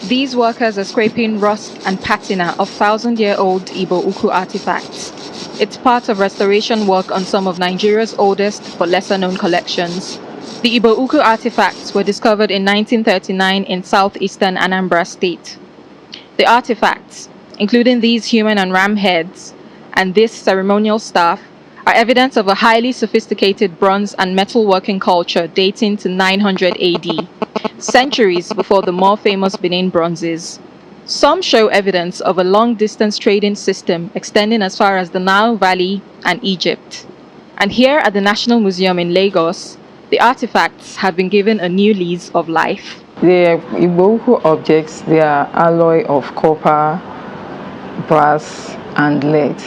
These workers are scraping rust and patina of 1,000-year-old Igbo Ukwu artifacts. It's part of restoration work on some of Nigeria's oldest but lesser-known collections. The Igbo Ukwu artifacts were discovered in 1939 in southeastern Anambra State. The artifacts, including these human and ram heads and this ceremonial staff, are evidence of a highly sophisticated bronze and metalworking culture dating to 900 AD, centuries before the more famous Benin bronzes. Some show evidence of a long-distance trading system extending as far as the Nile Valley and Egypt. And here at the National Museum in Lagos, the artifacts have been given a new lease of life. The Igbo Ukwu objects, they are alloy of copper, brass, and lead.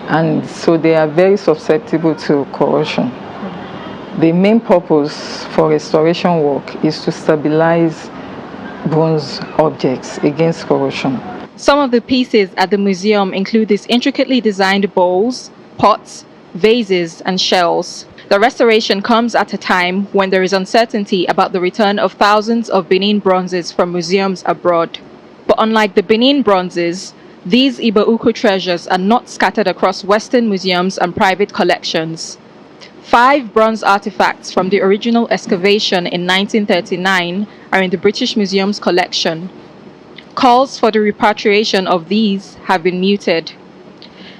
And so they are very susceptible to corrosion. The main purpose for restoration work is to stabilize bronze objects against corrosion. Some of the pieces at the museum include these intricately designed bowls, pots, vases, and shells. The restoration comes at a time when there is uncertainty about the return of thousands of Benin bronzes from museums abroad. But unlike the Benin bronzes, these Igbo Ukwu treasures are not scattered across Western museums and private collections. 5 bronze artifacts from the original excavation in 1939 are in the British Museum's collection. Calls for the repatriation of these have been muted.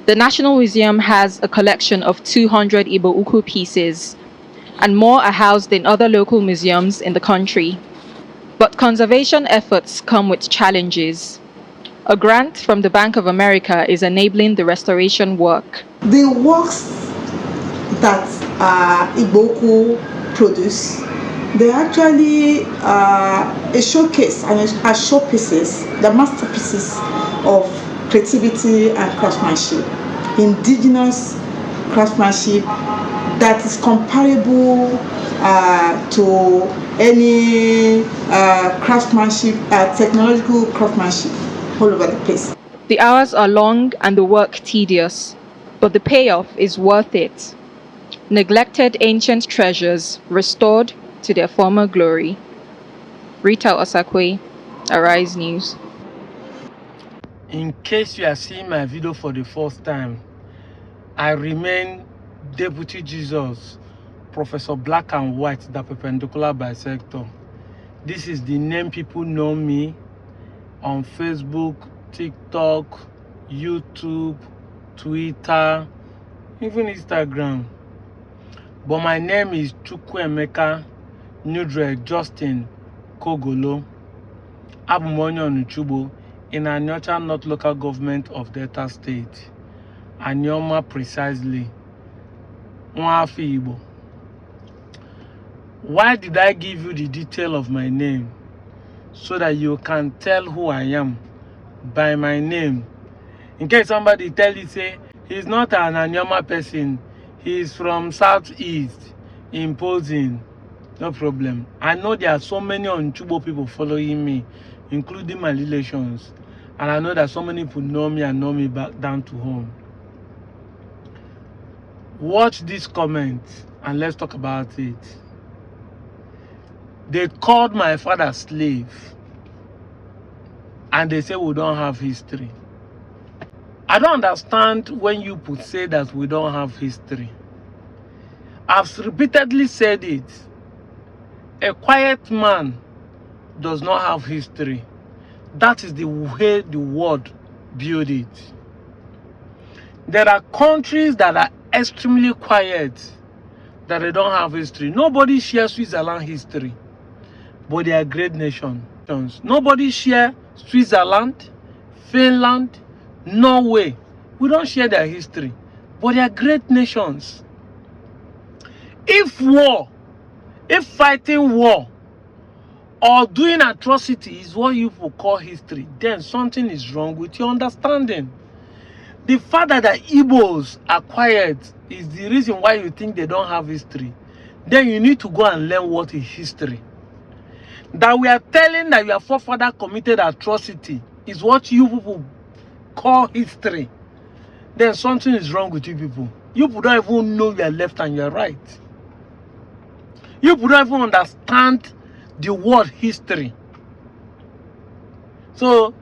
The National Museum has a collection of 200 Igbo Ukwu pieces, and more are housed in other local museums in the country. But conservation efforts come with challenges. A grant from the Bank of America is enabling the restoration work. The works that Igbo Ukwu produce, they actually a showcase and are showpieces, the masterpieces of creativity and craftsmanship, indigenous craftsmanship that is comparable to any craftsmanship, technological craftsmanship all over the place. The hours are long and the work tedious, but the payoff is worth it. Neglected ancient treasures restored to their former glory. Rita Osakwe, Arise News. In case you are seeing my video for the first time, I remain Deputy Jesus, Professor Black and White, the perpendicular bisector. This is the name people know me on Facebook, TikTok, YouTube, Twitter, even Instagram. But my name is Chukwuemeka Nudre Justin Kogolo, Abumonyo Nuchubo, in Anyocha North Local Government of Delta State. Anyoma precisely. Nwafi Igbo. Why did I give you the detail of my name? So that you can tell who I am by my name. In case somebody tell you, say, he's not an Anyoma person, he's from Southeast, imposing. No problem. I know there are so many Onchubo people following me, including my relations. And I know that so many people know me and know me back down to home. Watch this comment and let's talk about it. They called my father slave. And they say we don't have history. I don't understand when you would say that we don't have history. I've repeatedly said it. A quiet man does not have history. That is the way the world built it. There are countries that are extremely quiet, that they don't have history. Nobody shares Switzerland history, but they are great nations. Nobody shares Switzerland, Finland, Norway. We don't share their history, but they are great nations. If fighting war or doing atrocity is what you will call history, then something is wrong with your understanding. The fact that the Igbos are quiet is the reason why you think they don't have history. Then you need to go and learn what is history. That we are telling that your forefather committed atrocity is what you people call history. Then something is wrong with you people. You people don't even know your left and your right. You people don't even understand the word history. So,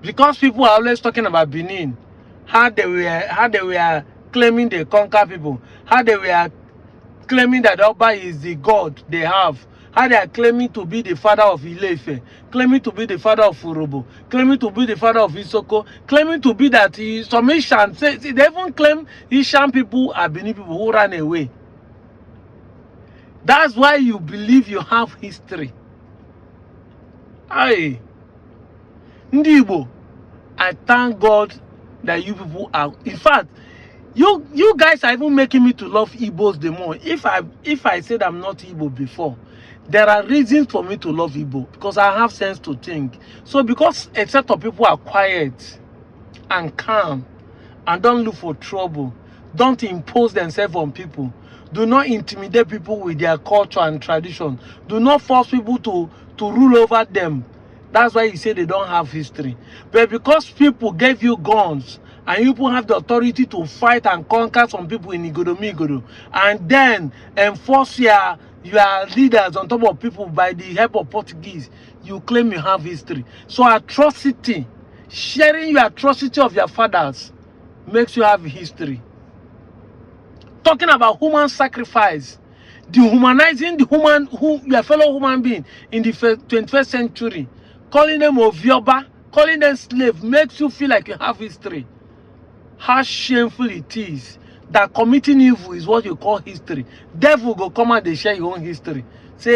because people are always talking about Benin, how they were claiming they conquer people, how they were claiming that Oba is the god they have, how they are claiming to be the father of Ile, claiming to be the father of Urobo, claiming to be the father of Isoko, claiming to be that some Ishan, they even claim Ishan people are Benin people who ran away. That's why you believe you have history. Aye. Ndi Igbo, I thank God that you people are, in fact, you guys are even making me to love Igbos the more. If I said I'm not Igbo before, there are reasons for me to love Igbo, because I have sense to think. So because a set of people are quiet and calm and don't look for trouble, don't impose themselves on people, do not intimidate people with their culture and tradition, do not force people to rule over them. That's why you say they don't have history. But because people gave you guns and you people have the authority to fight and conquer some people in Igodo, and then enforce your leaders on top of people by the help of Portuguese, you claim you have history. So atrocity, sharing your atrocity of your fathers, makes you have history. Talking about human sacrifice, dehumanizing the human, your fellow human being in the 21st century, calling them Ovioba, calling them slave, makes you feel like you have history. How shameful it is that committing evil is what you call history. Devil go come and they share your own history. Say,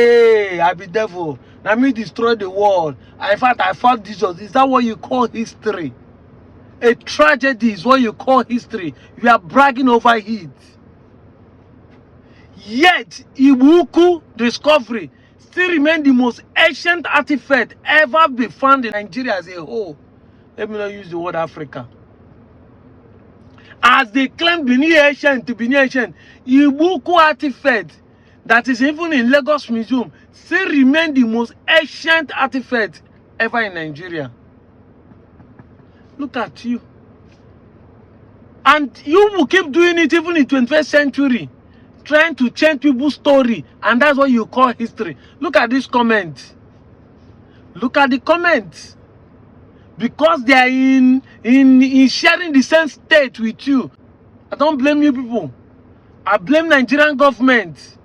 hey, I be devil, now me destroy the world. In fact, I fought Jesus. Is that what you call history? A tragedy is what you call history. You are bragging over it. Yet, Igbo Ukwu discovery still remain the most ancient artifact ever be found in Nigeria as a whole. Let me not use the word Africa. As they claim Benin ancient to Benin ancient, Igbo Ukwu artifact that is even in Lagos Museum still remain the most ancient artifact ever in Nigeria. Look at you. And you will keep doing it even in 21st century. Trying to change people's story, and that's what you call history. Look at this comment. Look at the comments. Because they are in sharing the same state with you. I don't blame you people. I blame Nigerian government,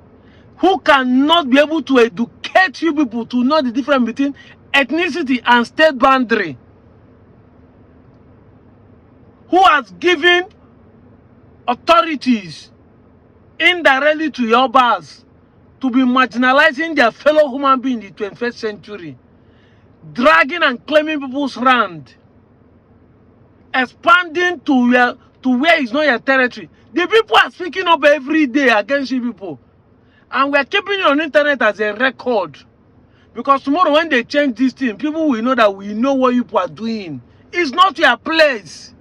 who cannot be able to educate you people to know the difference between ethnicity and state boundary. Who has given authorities indirectly to your bars to be marginalizing their fellow human being in the 21st century, dragging and claiming people's land, expanding to where is not your territory. The people are speaking up every day against you people, and we are keeping it on the internet as a record, because tomorrow when they change this thing, people will know that we know what you people are doing. It's not your place.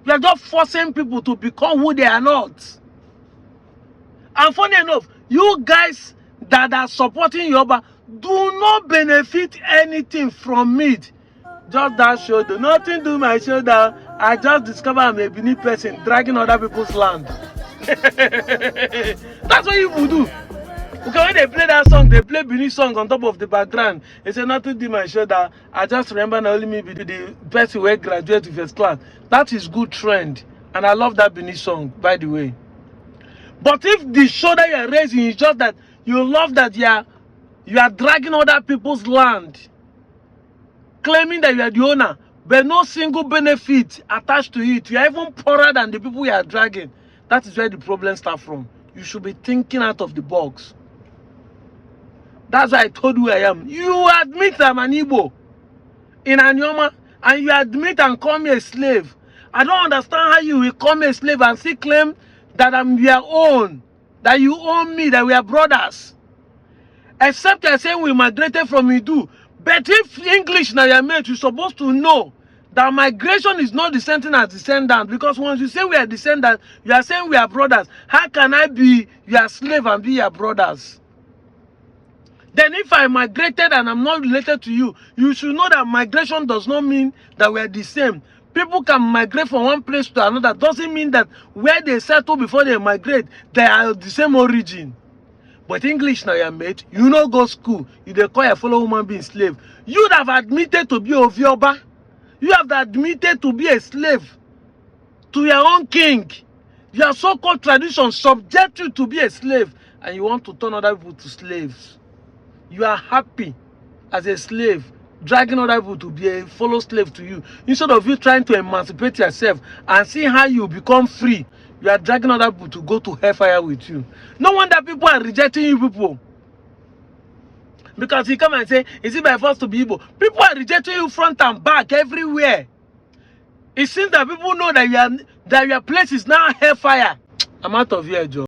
We are just forcing people to become who they are not. And funny enough, you guys that are supporting Yoruba do not benefit anything from it. Just that shoulder. Nothing to my shoulder. I just discovered I'm a Benin person dragging other people's land. That's what you would do. Because when they play that song, they play Benin song on top of the background. They say nothing to my shoulder. I just remember now only me be the person who graduate with first class. That is good trend. And I love that Benin song, by the way. But if the shoulder you are raising is just that you love that you are dragging other people's land, claiming that you are the owner, but no single benefit attached to it, you are even poorer than the people you are dragging, that is where the problem starts from. You should be thinking out of the box. That's why I told you I am. You admit I'm an Igbo in Anyoma, and you admit and call me a slave. I don't understand how you will call me a slave and still claim that I'm your own, that you own me, that we are brothers. Except you're saying we migrated from Idu. But if English now you're made, you're supposed to know that migration is not the same thing as descendant. Because once you say we are descendants, you are saying we are brothers. How can I be your slave and be your brothers? Then if I migrated and I'm not related to you, you should know that migration does not mean that we are the same. People can migrate from one place to another. Doesn't mean that where they settle before they migrate, they are the same origin. But English now your mate, you no go school, you dey call your fellow human being slave. You have admitted to be Ovioba. You have admitted to be a slave to your own king. Your so-called tradition subject you to be a slave, and you want to turn other people to slaves. You are happy as a slave, dragging other people to be a fellow slave to you. Instead of you trying to emancipate yourself and see how you become free, you are dragging other people to go to hellfire with you. No wonder people are rejecting you people. Because you come and say, is it by force to be Igbo? People are rejecting you front and back, everywhere. It seems that people know that your place is now hellfire. I'm out of here, Joe.